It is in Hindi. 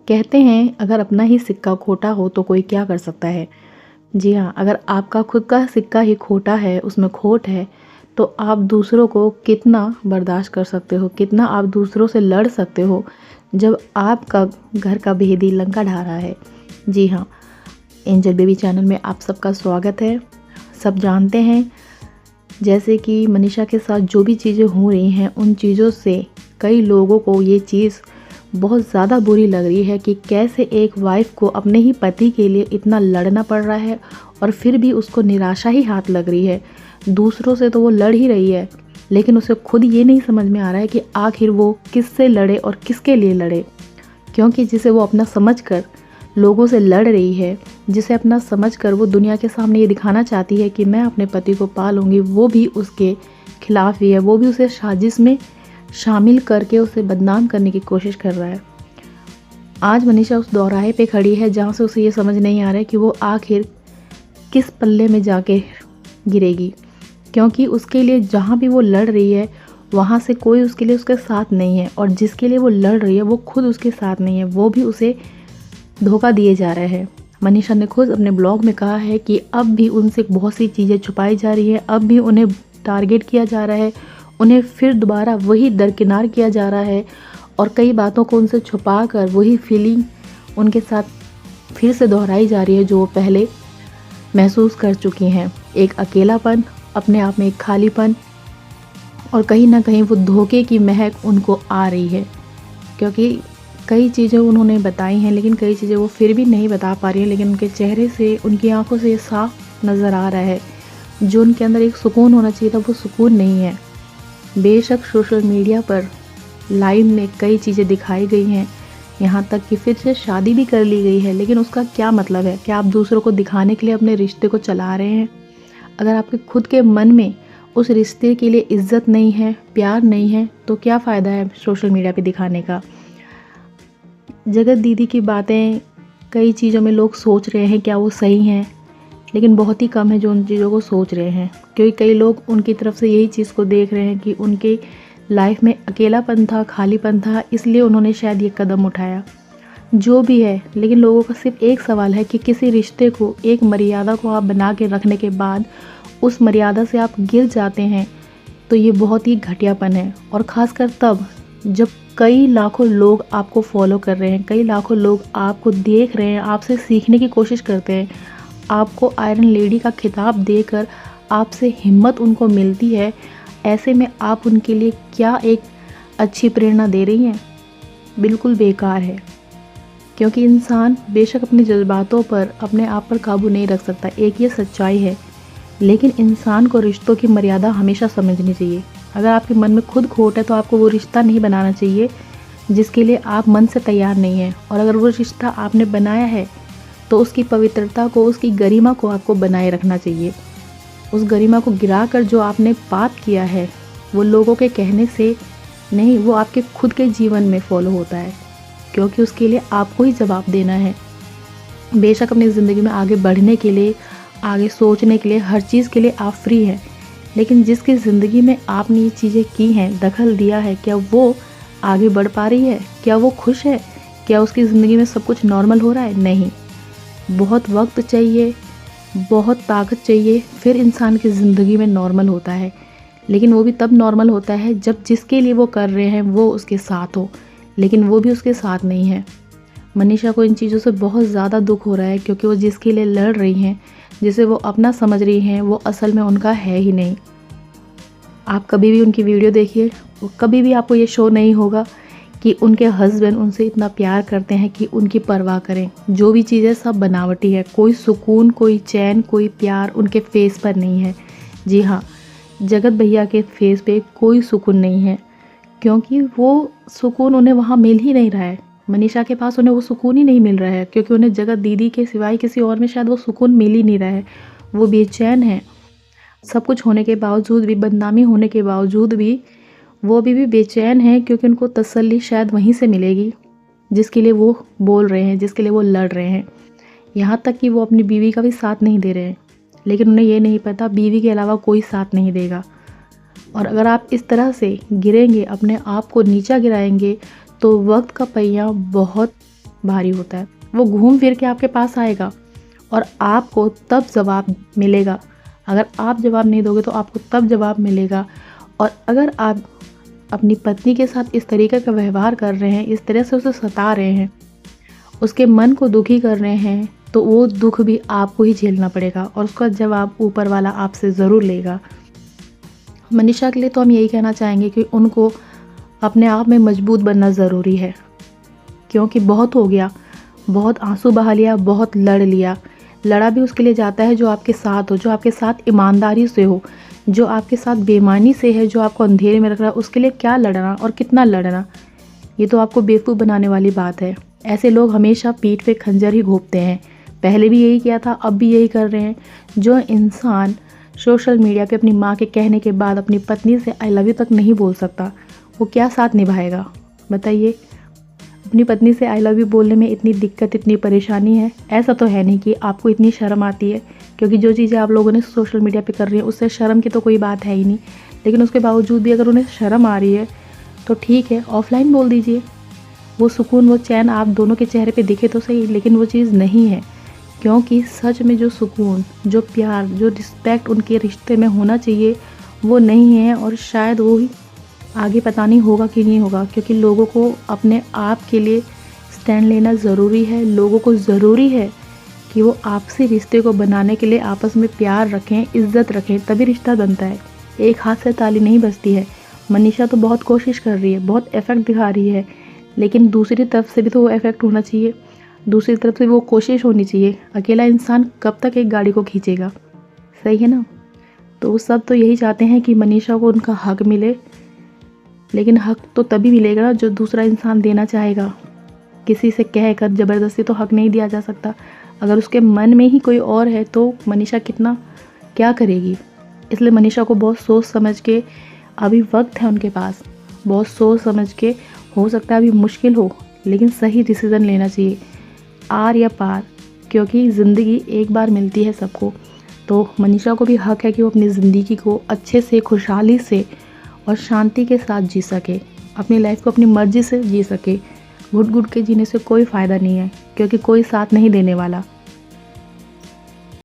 कहते हैं अगर अपना ही सिक्का खोटा हो तो कोई क्या कर सकता है। जी हाँ, अगर आपका खुद का सिक्का ही खोटा है, उसमें खोट है, तो आप दूसरों को कितना बर्दाश्त कर सकते हो, कितना आप दूसरों से लड़ सकते हो जब आपका घर का भेदी लंका ढा रहा है। जी हाँ, एंजल बेबी चैनल में आप सबका स्वागत है। सब जानते हैं जैसे कि मनीषा के साथ जो भी चीज़ें हो रही हैं, उन चीज़ों से कई लोगों को ये चीज़ बहुत ज़्यादा बुरी लग रही है कि कैसे एक वाइफ को अपने ही पति के लिए इतना लड़ना पड़ रहा है और फिर भी उसको निराशा ही हाथ लग रही है। दूसरों से तो वो लड़ ही रही है, लेकिन उसे खुद ये नहीं समझ में आ रहा है कि आखिर वो किससे लड़े और किसके लिए लड़े। क्योंकि जिसे वो अपना समझकर लोगों से लड़ रही है, जिसे अपना समझकर वो दुनिया के सामने ये दिखाना चाहती है कि मैं अपने पति को पा लूँगी, वो भी उसके खिलाफ ही है, वो भी उसे साजिश में शामिल करके उसे बदनाम करने की कोशिश कर रहा है। आज मनीषा उस दौराहे पे खड़ी है जहाँ से उसे ये समझ नहीं आ रहा है कि वो आखिर किस पल्ले में जाके गिरेगी, क्योंकि उसके लिए जहाँ भी वो लड़ रही है वहाँ से कोई उसके लिए उसके साथ नहीं है, और जिसके लिए वो लड़ रही है वो खुद उसके साथ नहीं है, वो भी उसे धोखा दिए जा रहे हैं। मनीषा ने खुद अपने ब्लॉग में कहा है कि अब भी उनसे बहुत सी चीज़ें छुपाई जा रही है, अब भी उन्हें टारगेट किया जा रहा है, उन्हें फिर दोबारा वही दरकिनार किया जा रहा है और कई बातों को उनसे छुपा कर वही फीलिंग उनके साथ फिर से दोहराई जा रही है जो वो पहले महसूस कर चुकी हैं। एक अकेलापन, अपने आप में एक खालीपन, और कहीं ना कहीं वो धोखे की महक उनको आ रही है, क्योंकि कई चीज़ें उन्होंने बताई हैं लेकिन कई चीज़ें वो फिर भी नहीं बता पा रही हैं। लेकिन उनके चेहरे से, उनकी आंखों से ये साफ नज़र आ रहा है जो उनके अंदर एक सुकून होना चाहिए था, वो सुकून नहीं है। बेशक सोशल मीडिया पर लाइव में कई चीज़ें दिखाई गई हैं, यहाँ तक कि फिर से शादी भी कर ली गई है, लेकिन उसका क्या मतलब है? क्या आप दूसरों को दिखाने के लिए अपने रिश्ते को चला रहे हैं? अगर आपके खुद के मन में उस रिश्ते के लिए इज्जत नहीं है, प्यार नहीं है, तो क्या फ़ायदा है सोशल मीडिया पे दिखाने का? जगत दीदी की बातें कई चीज़ों में लोग सोच रहे हैं क्या वो सही हैं, लेकिन बहुत ही कम है जो उन चीज़ों को सोच रहे हैं, क्योंकि कई लोग उनकी तरफ से यही चीज़ को देख रहे हैं कि उनके लाइफ में अकेलापन था, खालीपन था, इसलिए उन्होंने शायद ये कदम उठाया। जो भी है, लेकिन लोगों का सिर्फ एक सवाल है कि किसी रिश्ते को, एक मर्यादा को आप बना के रखने के बाद उस मर्यादा से आप गिर जाते हैं तो ये बहुत ही घटियापन है। और ख़ासकर तब जब कई लाखों लोग आपको फॉलो कर रहे हैं, कई लाखों लोग आपको देख रहे हैं, आपसे सीखने की कोशिश करते हैं, आपको आयरन लेडी का खिताब देकर आपसे हिम्मत उनको मिलती है, ऐसे में आप उनके लिए क्या एक अच्छी प्रेरणा दे रही हैं? बिल्कुल बेकार है। क्योंकि इंसान बेशक अपने जज्बातों पर, अपने आप पर काबू नहीं रख सकता, एक ये सच्चाई है, लेकिन इंसान को रिश्तों की मर्यादा हमेशा समझनी चाहिए। अगर आपके मन में खुद खोट है तो आपको वो रिश्ता नहीं बनाना चाहिए जिसके लिए आप मन से तैयार नहीं हैं, और अगर वो रिश्ता आपने बनाया है तो उसकी पवित्रता को, उसकी गरिमा को आपको बनाए रखना चाहिए। उस गरिमा को गिराकर जो आपने पाप किया है वो लोगों के कहने से नहीं, वो आपके खुद के जीवन में फॉलो होता है, क्योंकि उसके लिए आपको ही जवाब देना है। बेशक अपनी ज़िंदगी में आगे बढ़ने के लिए, आगे सोचने के लिए, हर चीज़ के लिए आप फ्री हैं, लेकिन जिसकी ज़िंदगी में आपने ये चीज़ें की हैं, दखल दिया है, क्या वो आगे बढ़ पा रही है? क्या वो खुश है? क्या उसकी ज़िंदगी में सब कुछ नॉर्मल हो रहा है? नहीं। बहुत वक्त चाहिए, बहुत ताकत चाहिए, फिर इंसान की ज़िंदगी में नॉर्मल होता है, लेकिन वो भी तब नॉर्मल होता है जब जिसके लिए वो कर रहे हैं वो उसके साथ हो, लेकिन वो भी उसके साथ नहीं है। मनीषा को इन चीज़ों से बहुत ज़्यादा दुख हो रहा है, क्योंकि वो जिसके लिए लड़ रही हैं, जिसे वो अपना समझ रही हैं, वो असल में उनका है ही नहीं। आप कभी भी उनकी वीडियो देखिए, कभी भी आपको ये शो नहीं होगा कि उनके हस्बैंड उनसे इतना प्यार करते हैं कि उनकी परवाह करें। जो भी चीज़ें सब बनावटी है, कोई सुकून, कोई चैन, कोई प्यार उनके फेस पर नहीं है। जी हाँ, जगत भैया के फेस पे कोई सुकून नहीं है, क्योंकि वो सुकून उन्हें वहाँ मिल ही नहीं रहा है। मनीषा के पास उन्हें वो सुकून ही नहीं मिल रहा है, क्योंकि उन्हें जगत दीदी के सिवाय किसी और में शायद वो सुकून मिल ही नहीं रहा है। वो बेचैन है, सब कुछ होने के बावजूद भी, बदनामी होने के बावजूद भी वो अभी भी बेचैन है, क्योंकि उनको तसल्ली शायद वहीं से मिलेगी जिसके लिए वो बोल रहे हैं, जिसके लिए वो लड़ रहे हैं। यहाँ तक कि वो अपनी बीवी का भी साथ नहीं दे रहे हैं, लेकिन उन्हें ये नहीं पता बीवी के अलावा कोई साथ नहीं देगा। और अगर आप इस तरह से गिरेंगे, अपने आप को नीचा गिराएंगे, तो वक्त का पहिया बहुत भारी होता है। वो घूम फिर के आपके पास आएगा और आपको तब जवाब मिलेगा। अगर आप जवाब नहीं दोगे तो आपको तब जवाब मिलेगा। और अगर आप अपनी पत्नी के साथ इस तरीके का व्यवहार कर रहे हैं, इस तरह से उसे सता रहे हैं, उसके मन को दुखी कर रहे हैं, तो वो दुख भी आपको ही झेलना पड़ेगा और उसका जवाब ऊपर वाला आपसे ज़रूर लेगा। मनीषा के लिए तो हम यही कहना चाहेंगे कि उनको अपने आप में मजबूत बनना ज़रूरी है, क्योंकि बहुत हो गया, बहुत आंसू बहा लिया, बहुत लड़ लिया। लड़ा भी उसके लिए जाता है जो आपके साथ हो, जो आपके साथ ईमानदारी से हो, जो आपके साथ बेईमानी से है, जो आपको अंधेरे में रख रहा है, उसके लिए क्या लड़ना और कितना लड़ना। ये तो आपको बेवकूफ़ बनाने वाली बात है। ऐसे लोग हमेशा पीठ पे खंजर ही घोंपते हैं। पहले भी यही किया था, अब भी यही कर रहे हैं। जो इंसान सोशल मीडिया पे अपनी माँ के कहने के बाद अपनी पत्नी से आई लव यू तक नहीं बोल सकता, वो क्या साथ निभाएगा बताइए। अपनी पत्नी से आई लव यू बोलने में इतनी दिक्कत, इतनी परेशानी है। ऐसा तो है नहीं कि आपको इतनी शर्म आती है, क्योंकि जो चीज़ें आप लोगों ने सोशल मीडिया पे कर रही हैं उससे शर्म की तो कोई बात है ही नहीं। लेकिन उसके बावजूद भी अगर उन्हें शर्म आ रही है तो ठीक है, ऑफलाइन बोल दीजिए। वो सुकून, वो चैन आप दोनों के चेहरे पे दिखे तो सही, लेकिन वो चीज़ नहीं है। क्योंकि सच में जो सुकून, जो प्यार, जो रिस्पेक्ट उनके रिश्ते में होना चाहिए वो नहीं है। और शायद वो ही आगे पता नहीं होगा कि नहीं होगा, क्योंकि लोगों को अपने आप के लिए स्टैंड लेना ज़रूरी है। लोगों को ज़रूरी है कि वो आपसी रिश्ते को बनाने के लिए आपस में प्यार रखें, इज़्ज़त रखें, तभी रिश्ता बनता है। एक हाथ से ताली नहीं बजती है। मनीषा तो बहुत कोशिश कर रही है, बहुत एफर्ट दिखा रही है, लेकिन दूसरी तरफ से भी तो वो इफेक्ट होना चाहिए, दूसरी तरफ से वो कोशिश होनी चाहिए। अकेला इंसान कब तक एक गाड़ी को खींचेगा, सही है ना। तो वो सब तो यही चाहते हैं कि मनीषा को उनका हक मिले, लेकिन हक तो तभी मिलेगा ना जो दूसरा इंसान देना चाहेगा। किसी से कह कर ज़बरदस्ती तो हक नहीं दिया जा सकता। अगर उसके मन में ही कोई और है तो मनीषा कितना क्या करेगी। इसलिए मनीषा को बहुत सोच समझ के, अभी वक्त है उनके पास, बहुत सोच समझ के, हो सकता है अभी मुश्किल हो लेकिन सही डिसीज़न लेना चाहिए, आर या पार, क्योंकि ज़िंदगी एक बार मिलती है सबको। तो मनीषा को भी हक है कि वो अपनी ज़िंदगी को अच्छे से, खुशहाली से और शांति के साथ जी सके, अपनी लाइफ को अपनी मर्ज़ी से जी सके। घुट घुट के जीने से कोई फ़ायदा नहीं है, क्योंकि कोई साथ नहीं देने वाला।